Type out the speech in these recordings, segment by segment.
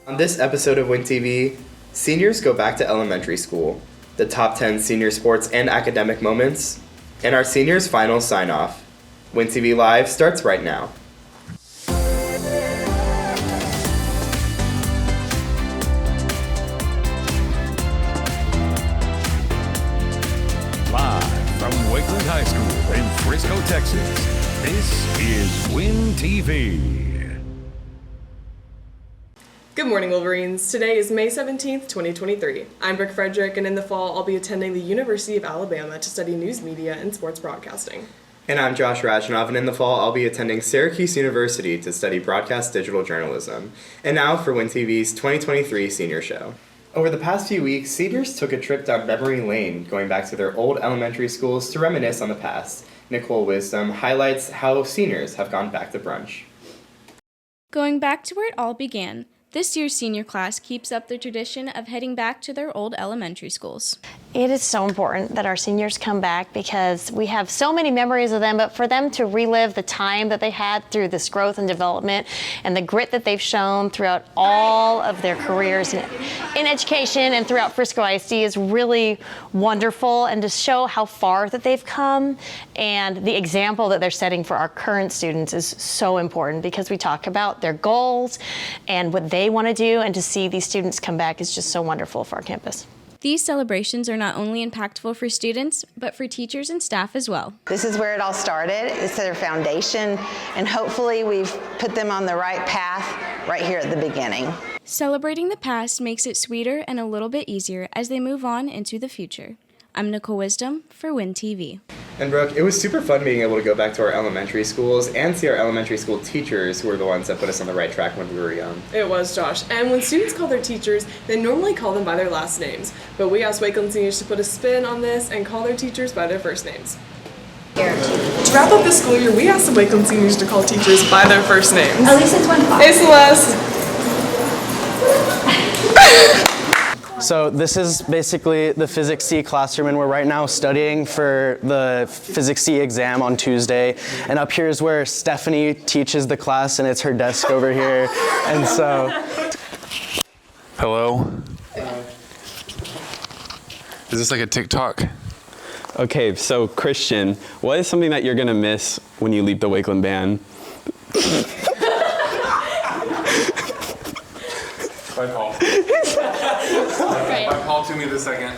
On this episode of Win TV, seniors go back to elementary school, the top 10 senior sports and academic moments, and our seniors' final sign-off. Win TV Live starts right now. Live from Wakeland High School in Frisco, Texas, this is Win TV. Good morning, Wolverines. Today is May 17th, 2023. I'm Brooke Frederick, and in the fall, I'll be attending the University of Alabama to study news media and sports broadcasting. And I'm Josh Rajnov, and in the fall, I'll be attending Syracuse University to study broadcast digital journalism. And now for Win TV's 2023 Senior Show. Over the past few weeks, seniors took a trip down memory lane, going back to their old elementary schools to reminisce on the past. Nicole Wisdom highlights how seniors have gone back to brunch. Going back to where it all began, this year's senior class keeps up the tradition of heading back to their old elementary schools. It is so important that our seniors come back because we have so many memories of them, but for them to relive the time that they had through this growth and development and the grit that they've shown throughout all of their careers in education and throughout Frisco ISD is really wonderful, and to show how far that they've come and the example that they're setting for our current students is so important, because we talk about their goals and what they want to do, and to see these students come back is just so wonderful for our campus. These celebrations are not only impactful for students, but for teachers and staff as well. This is where it all started. It's their foundation, and hopefully we've put them on the right path right here at the beginning. Celebrating the past makes it sweeter and a little bit easier as they move on into the future. I'm Nicole Wisdom for Win TV. And Brooke, it was super fun being able to go back to our elementary schools and see our elementary school teachers, who were the ones that put us on the right track when we were young. It was, Josh. And when students call their teachers, they normally call them by their last names. But we asked Wakeland seniors to put a spin on this and call their teachers by their first names. To wrap up the school year, we asked the Wakeland seniors to call teachers by their first names. Elisa's one. Hey, Celeste. So this is basically the Physics C classroom, and we're right now studying for the Physics C exam on Tuesday. And up here is where Stephanie teaches the class, and it's her desk over here. And so... Hello? Is this like a TikTok? Okay, so Christian, what is something that you're gonna miss when you leave the Wakeland band? Bye, Paul. Bye, Paul, to me this second.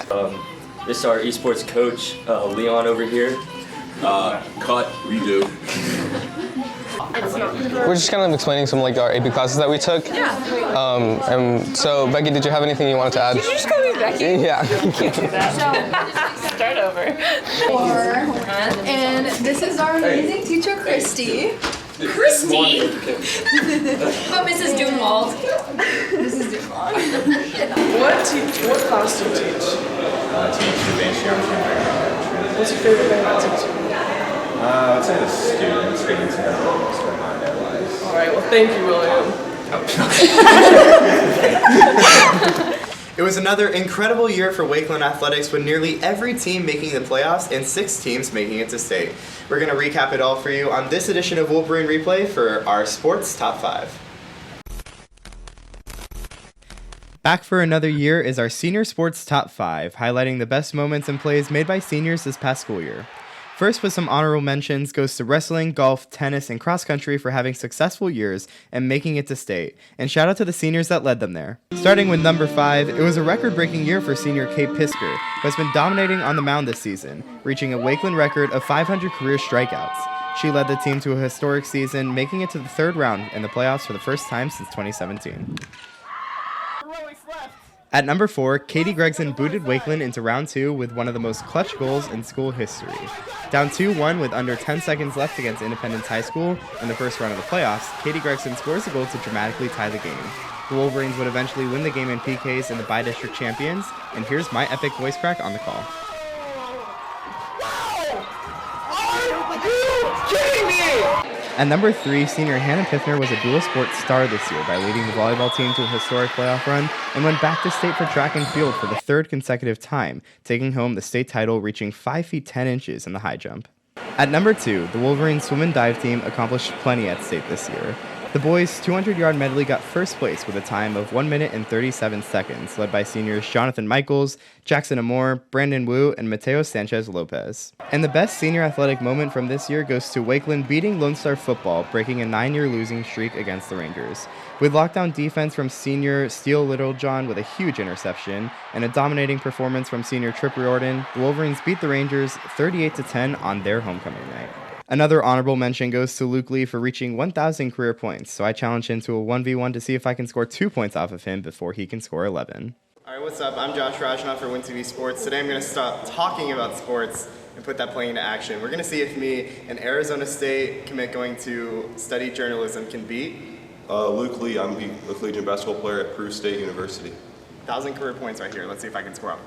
This is our esports coach, Leon over here. Cut, redo. We're just kind of explaining some like our AP classes that we took. Yeah. And so Becky, did you have anything you wanted to add? Did you just call me Becky? Yeah. You can't do that. So, start over. And this is our amazing teacher, Christy. Christy? But Mrs. Dunwald. Mrs. Dunwald. What class do you teach? I teach advanced geometry and trigonometry. What's your favorite thing about teaching? I would say the students getting to know what's going on in their lives. All right, well, thank you, William. It was another incredible year for Wakeland Athletics, with nearly every team making the playoffs and 6 teams making it to state. We're going to recap it all for you on this edition of Wolverine Replay for our Sports Top 5. Back for another year is our Senior Sports Top 5, highlighting the best moments and plays made by seniors this past school year. First, with some honorable mentions, goes to wrestling, golf, tennis, and cross country for having successful years and making it to state. And shout out to the seniors that led them there. Starting with number 5, it was a record-breaking year for senior Kate Pisker, who has been dominating on the mound this season, reaching a Wakeland record of 500 career strikeouts. She led the team to a historic season, making it to the 3rd round in the playoffs for the first time since 2017. At number 4, Katie Gregson booted Wakeland into round 2 with one of the most clutch goals in school history. Down 2-1 with under 10 seconds left against Independence High School in the first round of the playoffs, Katie Gregson scores a goal to dramatically tie the game. The Wolverines would eventually win the game in PKs and the bi-district champions, and here's my epic voice crack on the call. At number 3, senior Hannah Piffner was a dual sports star this year by leading the volleyball team to a historic playoff run, and went back to state for track and field for the 3rd consecutive time, taking home the state title, reaching 5 feet 10 inches in the high jump. At number 2, the Wolverines swim and dive team accomplished plenty at state this year. The boys' 200-yard medley got first place with a time of 1 minute and 37 seconds, led by seniors Jonathan Michaels, Jackson Amore, Brandon Wu, and Mateo Sanchez Lopez. And the best senior athletic moment from this year goes to Wakeland beating Lone Star football, breaking a 9-year losing streak against the Rangers. With lockdown defense from senior Steele Littlejohn with a huge interception, and a dominating performance from senior Trip Riordan, the Wolverines beat the Rangers 38-10 on their homecoming night. Another honorable mention goes to Luke Lee for reaching 1,000 career points, so I challenged him to a 1v1 to see if I can score 2 points off of him before he can score 11. Alright, what's up? I'm Josh Rajanoff for WinTV Sports. Today I'm going to stop talking about sports and put that playing into action. We're going to see if me, an Arizona State commit going to study journalism, can beat Luke Lee. I'm the collegiate basketball player at Peru State University. 1,000 career points right here. Let's see if I can score off.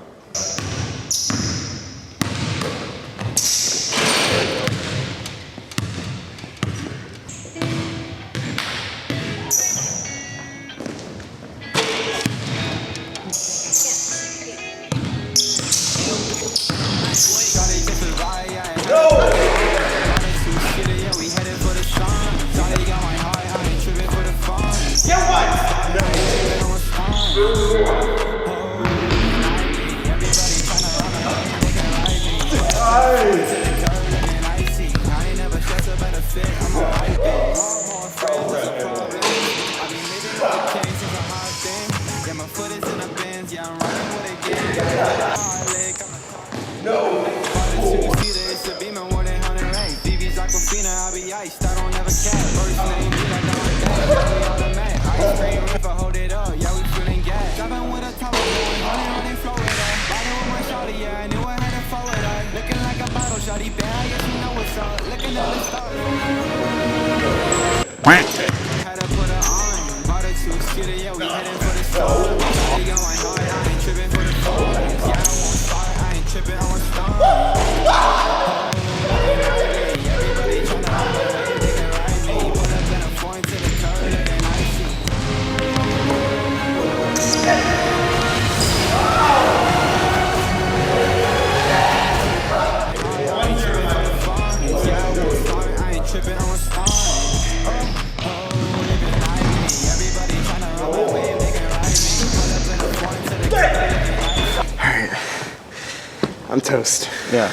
I'm toast. Yeah.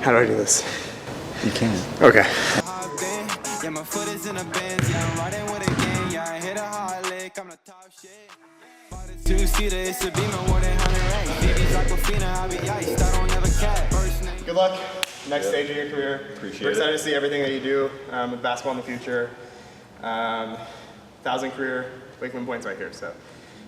How do I do this? You can. Okay. Good luck. Next stage of your career. Appreciate We're excited it. to see everything that you do with basketball in the future. 1,000 career Wakeland points right here. So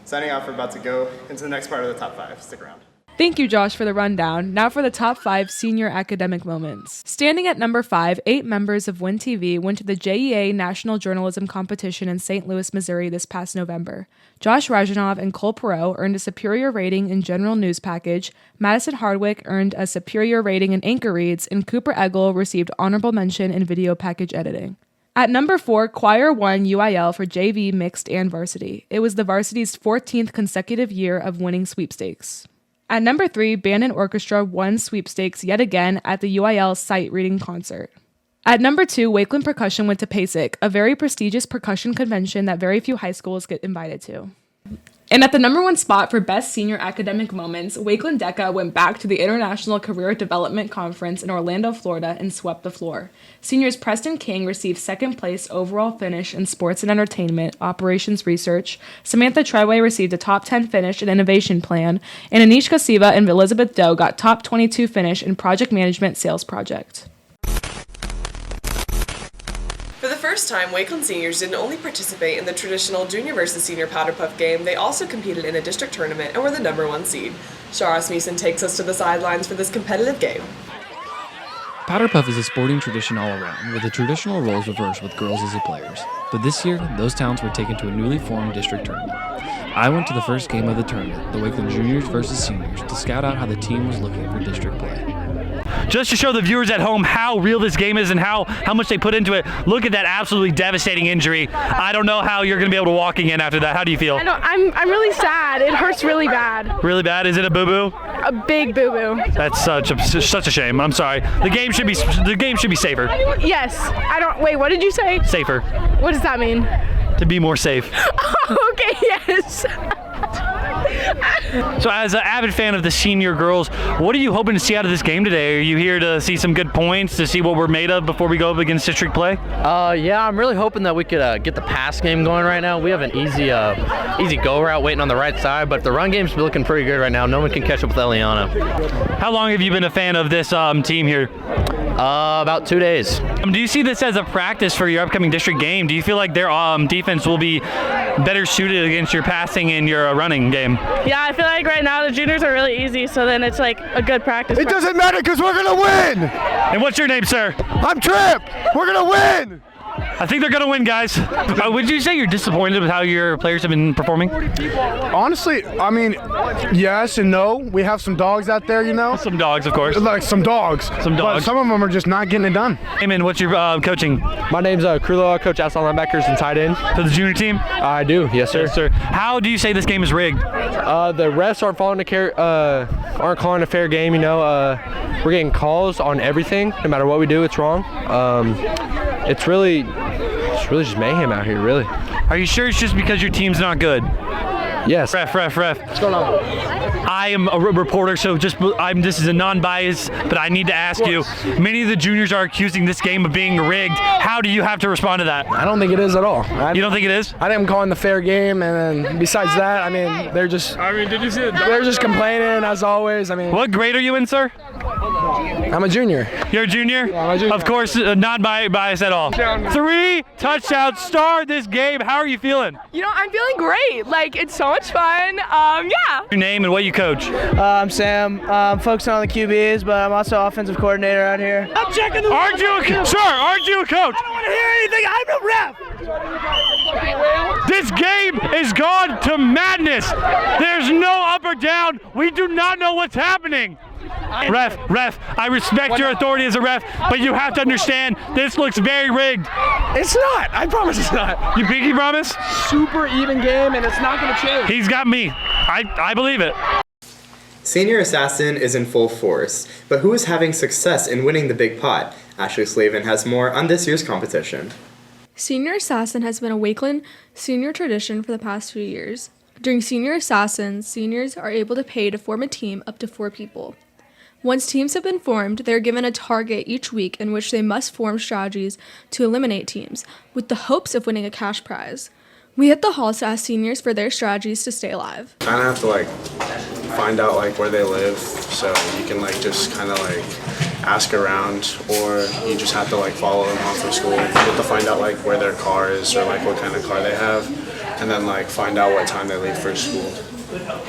signing off, we're about to go into the next part of the top 5. Stick around. Thank you, Josh, for the rundown. Now for the top 5 senior academic moments. Standing at number 5, 8 members of WinTV went to the JEA National Journalism Competition in St. Louis, Missouri this past November. Josh Rajanoff and Cole Perot earned a superior rating in General News Package, Madison Hardwick earned a superior rating in Anchor Reads, and Cooper Eggle received honorable mention in Video Package Editing. At number 4, Choir won UIL for JV, Mixed, and Varsity. It was the varsity's 14th consecutive year of winning sweepstakes. At number 3, Band and Orchestra won sweepstakes yet again at the UIL Sight Reading Concert. At number 2, Wakeland Percussion went to PASIC, a very prestigious percussion convention that very few high schools get invited to. And at the number 1 spot for Best Senior Academic Moments, Wakeland DECA went back to the International Career Development Conference in Orlando, Florida, and swept the floor. Seniors Preston King received second place overall finish in Sports and Entertainment, Operations Research, Samantha Treadway received a top 10 finish in Innovation Plan, and Anishka Siva and Elizabeth Doe got top 22 finish in Project Management Sales Project. For the first time, Wakeland seniors didn't only participate in the traditional junior versus senior powder puff game, they also competed in a district tournament and were the number 1 seed. Shara Smeeson takes us to the sidelines for this competitive game. Powder puff is a sporting tradition all around, with the traditional roles reversed with girls as the players. But this year, those talents were taken to a newly formed district tournament. I went to the first game of the tournament, the Wakeland juniors versus seniors, to scout out how the team was looking for district play. Just to show the viewers at home how real this game is and how much they put into it, look at that absolutely devastating injury. I don't know how you're going to be able to walk again after that. How do you feel? I'm really sad. It hurts really bad. Really bad? Is it a boo-boo? a big boo-boo. That's such a shame. I'm sorry. The game should be safer. Yes. I don't. Wait. What did you say? Safer. What does that mean? To be more safe. Okay. Yes. So as an avid fan of the senior girls, what are you hoping to see out of this game today? Are you here to see some good points, to see what we're made of before we go up against district play? Yeah, I'm really hoping that we could get the pass game going right now. We have an easy go route waiting on the right side, but the run game's looking pretty good right now. No one can catch up with Eliana. How long have you been a fan of this team here? About 2 days. Do you see this as a practice for your upcoming district game? Do you feel like their defense will be better suited against your passing and your running game? Yeah, I feel like right now the juniors are really easy, so then it's like a good practice. It doesn't matter because we're going to win! And what's your name, sir? I'm Trip! We're going to win! I think they're going to win, guys. Would you say you're disappointed with how your players have been performing? Honestly, I mean, yes and no. We have some dogs out there, you know? Some dogs, of course. Like some dogs. Some dogs. But some of them are just not getting it done. Amen. What's your coaching? My name's Krulo. I coach outside linebackers and tight end. For the junior team? I do, yes, sir. Yes, sir. How do you say this game is rigged? The refs aren't calling a fair game, you know. We're getting calls on everything. No matter what we do, it's wrong. It's really just mayhem out here, really. Are you sure it's just because your team's not good? Yes. Ref. What's going on? I am a reporter, so this is a non-bias, but I need to ask you. Many of the juniors are accusing this game of being rigged. How do you have to respond to that? I don't think it is at all. You don't think it is? I think I'm calling the fair game, and then besides that, I mean, they're just. Did you see it? They're just complaining as always. I mean. What grade are you in, sir? I'm a junior. You're a junior? Yeah, I'm a junior. Of course, not biased at all. 3 touchdowns, star this game. How are you feeling? You know, I'm feeling great. Like, it's so much fun. Yeah. Your name and what you coach? I'm Sam. I'm focusing on the QBs, but I'm also offensive coordinator out here. I'm checking the. Aren't you a coach? Aren't you a coach? I don't want to hear anything. I'm a ref. This game is gone to madness. There's no up or down. We do not know what's happening. Ref, I respect your authority as a ref, but you have to understand this looks very rigged. It's not. I promise it's not. You pinky promise? Super even game, and it's not going to change. He's got me. I believe it. Senior Assassin is in full force, but who is having success in winning the big pot? Ashley Slavin has more on this year's competition. Senior Assassin has been a Wakeland senior tradition for the past few years. During Senior Assassin, seniors are able to pay to form a team up to 4 people. Once teams have been formed, they are given a target each week in which they must form strategies to eliminate teams, with the hopes of winning a cash prize. We hit the halls to ask seniors for their strategies to stay alive. Kind of have to find out where they live, so you can just kind of ask around, or you just have to follow them home from school. You have to find out where their car is or what kind of car they have, and then find out what time they leave for school.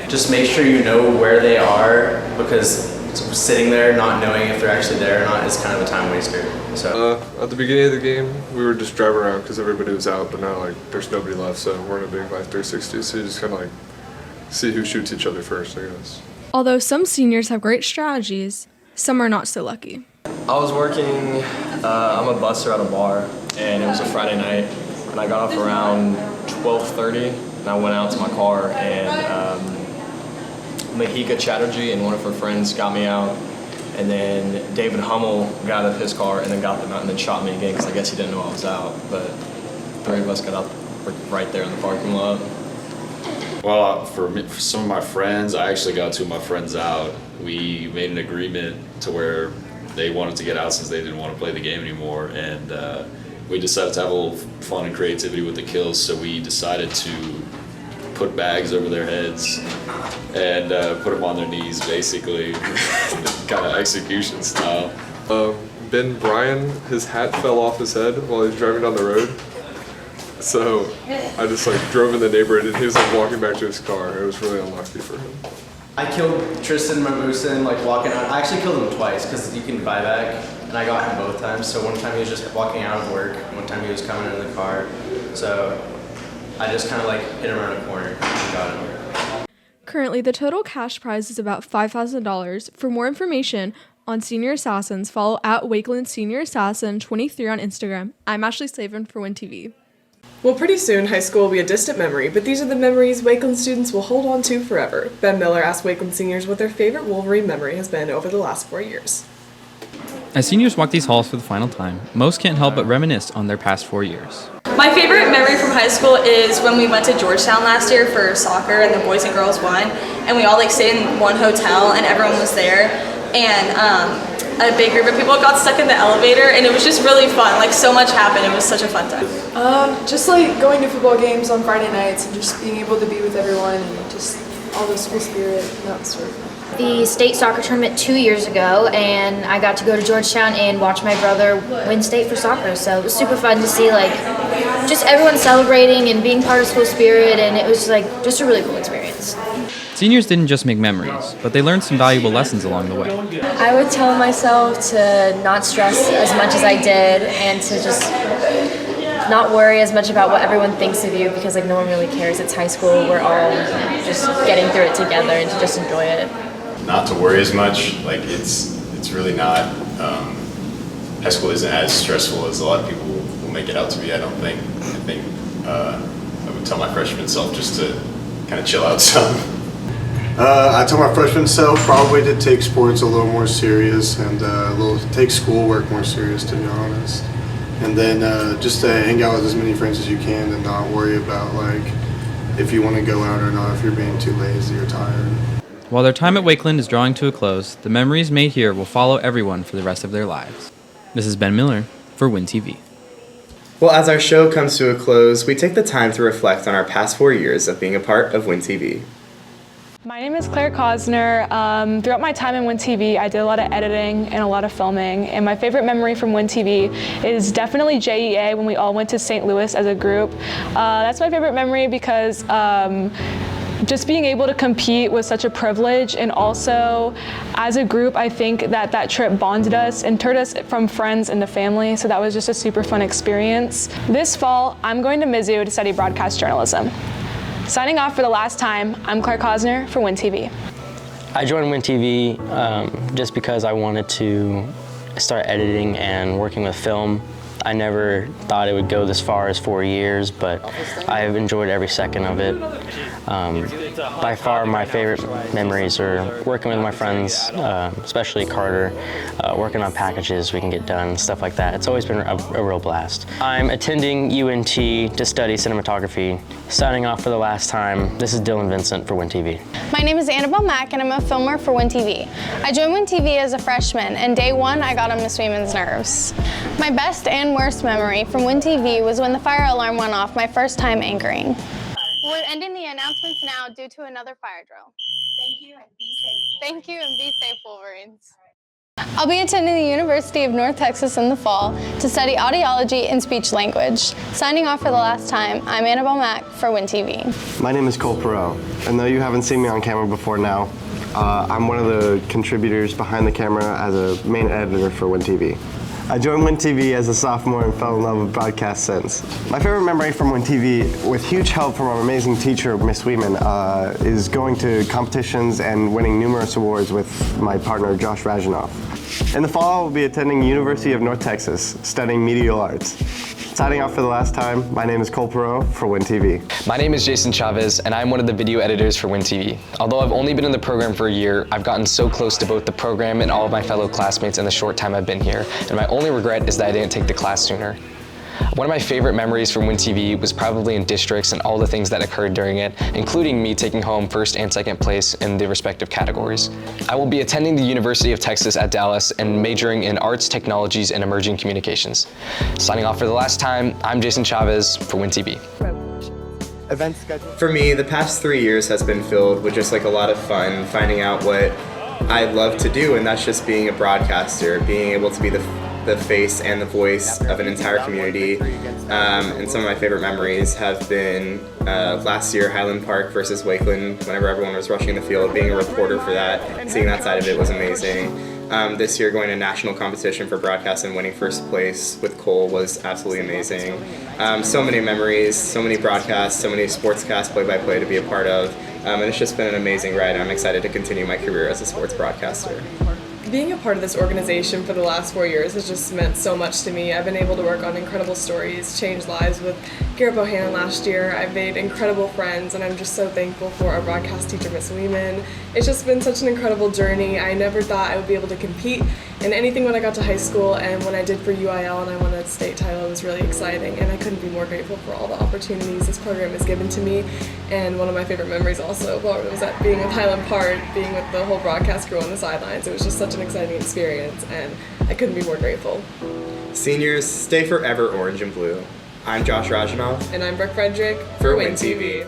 Just make sure you know where they are, because sitting there not knowing if they're actually there or not is kind of a time waster. So at the beginning of the game, we were just driving around because everybody was out, but now there's nobody left, so we're in a big 360. So you just kind of see who shoots each other first, I guess. Although some seniors have great strategies, some are not so lucky. I was working. I'm a busser at a bar, and it was a Friday night, and I got off around 12:30, and I went out to my car, and Mahika Chatterjee and one of her friends got me out, and then David Hummel got out of his car and then got them out and then shot me again because I guess he didn't know I was out. But 3 of us got out right there in the parking lot. Well, for some of my friends, I actually got 2 of my friends out. We made an agreement to where they wanted to get out since they didn't want to play the game anymore, and we decided to have a little fun and creativity with the kills, so we decided to put bags over their heads and put them on their knees, basically, kind of execution style. Ben Bryan, his hat fell off his head while he was driving down the road. So I just drove in the neighborhood and he was walking back to his car. It was really unlucky for him. I killed Tristan Mamusin walking out. I actually killed him twice because you can buy back, and I got him both times. So one time he was just walking out of work, and one time he was coming in the car. So I just kind of hit him around a corner and got him. Currently, the total cash prize is about $5,000. For more information on Senior Assassins, follow at Wakeland Senior Assassin 23 on Instagram. I'm Ashley Slavin for WinTV. Well, pretty soon, high school will be a distant memory, but these are the memories Wakeland students will hold on to forever. Ben Miller asked Wakeland seniors what their favorite Wolverine memory has been over the last 4 years. As seniors walk these halls for the final time, most can't help but reminisce on their past 4 years. My favorite memory from high school is when we went to Georgetown last year for soccer and the boys and girls won, and we all stayed in one hotel and everyone was there, and a big group of people got stuck in the elevator, and it was just really fun. So much happened. It was such a fun time. Just going to football games on Friday nights and just being able to be with everyone and just all the school spirit and that sort of thing. The state soccer tournament 2 years ago, and I got to go to Georgetown and watch my brother win state for soccer. So it was super fun to see just everyone celebrating and being part of school spirit, and it was just a really cool experience. Seniors didn't just make memories, but they learned some valuable lessons along the way. I would tell myself to not stress as much as I did and to just not worry as much about what everyone thinks of you because no one really cares. It's high school. We're all just getting through it together and to just enjoy it. Not to worry as much. It's really not. High school isn't as stressful as a lot of people will make it out to be. I don't think. I think I would tell my freshman self just to kind of chill out some. I tell my freshman self probably to take sports a little more serious and take schoolwork more serious, to be honest. And then just to hang out with as many friends as you can and not worry about if you want to go out or not, if you're being too lazy or tired. While their time at Wakeland is drawing to a close, the memories made here will follow everyone for the rest of their lives. This is Ben Miller for Win TV. Well, as our show comes to a close, we take the time to reflect on our past 4 years of being a part of Win TV. My name is Claire Cosner. Throughout my time in Win TV, I did a lot of editing and a lot of filming, and my favorite memory from Win TV is definitely JEA when we all went to St. Louis as a group. That's my favorite memory because just being able to compete was such a privilege, and also as a group I think that trip bonded us and turned us from friends into family, so that was just a super fun experience. This fall I'm going to Mizzou to study broadcast journalism. Signing off for the last time, I'm Claire Cosner for Win TV. I joined Win TV just because I wanted to start editing and working with film. I never thought it would go this far as 4 years, but I've enjoyed every second of it. By far, my favorite memories are working with my friends, especially Carter, working on packages we can get done, stuff like that. It's always been a real blast. I'm attending UNT to study cinematography. Signing off for the last time, this is Dylan Vincent for Win TV. My name is Annabelle Mack, and I'm a filmer for Win TV. I joined Win TV as a freshman, and day one I got on Miss Weeman's nerves. My best and worst memory from Win TV was when the fire alarm went off my first time anchoring. We're ending the announcements now due to another fire drill. Thank you and be safe. Thank you and be safe, Wolverines. I'll be attending the University of North Texas in the fall to study audiology and speech language. Signing off for the last time, I'm Annabelle Mack for Win TV. My name is Cole Perot, and though you haven't seen me on camera before now, I'm one of the contributors behind the camera as a main editor for Win TV. I joined Win TV as a sophomore and fell in love with broadcast since. My favorite memory from Win TV, with huge help from our amazing teacher, Miss Weeman, is going to competitions and winning numerous awards with my partner, Josh Rajanoff. In the fall, I will be attending University of North Texas, studying medial arts. Signing off for the last time, my name is Cole Perot for Win TV. My name is Jason Chavez, and I'm one of the video editors for Win TV. Although I've only been in the program for a year, I've gotten so close to both the program and all of my fellow classmates in the short time I've been here, and my only regret is that I didn't take the class sooner. One of my favorite memories from Win TV was probably in districts and all the things that occurred during it, including me taking home first and second place in the respective categories. I will be attending the University of Texas at Dallas and majoring in arts, technologies, and emerging communications. Signing off for the last time, I'm Jason Chavez for Win TV. Event schedule. For me, the past 3 years has been filled with just a lot of fun, finding out what I love to do, and that's just being a broadcaster, being able to be the face and the voice of an entire community. And some of my favorite memories have been last year, Highland Park versus Wakeland, whenever everyone was rushing the field, being a reporter for that, seeing that side of it was amazing. This year, going to national competition for broadcast and winning first place with Cole was absolutely amazing. So many memories, so many broadcasts, so many sportscasts, play-by-play to be a part of. And it's just been an amazing ride. I'm excited to continue my career as a sports broadcaster. Being a part of this organization for the last 4 years has just meant so much to me. I've been able to work on incredible stories, change lives with Garrett Bohannon last year. I've made incredible friends, and I'm just so thankful for our broadcast teacher, Miss Weeman. It's just been such an incredible journey. I never thought I would be able to compete in anything when I got to high school, and when I did for UIL and I won a state title, it was really exciting, and I couldn't be more grateful for all the opportunities this program has given to me. And one of my favorite memories also was that being with Highland Park, being with the whole broadcast crew on the sidelines. It was just such an exciting experience, and I couldn't be more grateful. Seniors, stay forever orange and blue. I'm Josh Rajanoff. And I'm Brooke Frederick for WIN TV.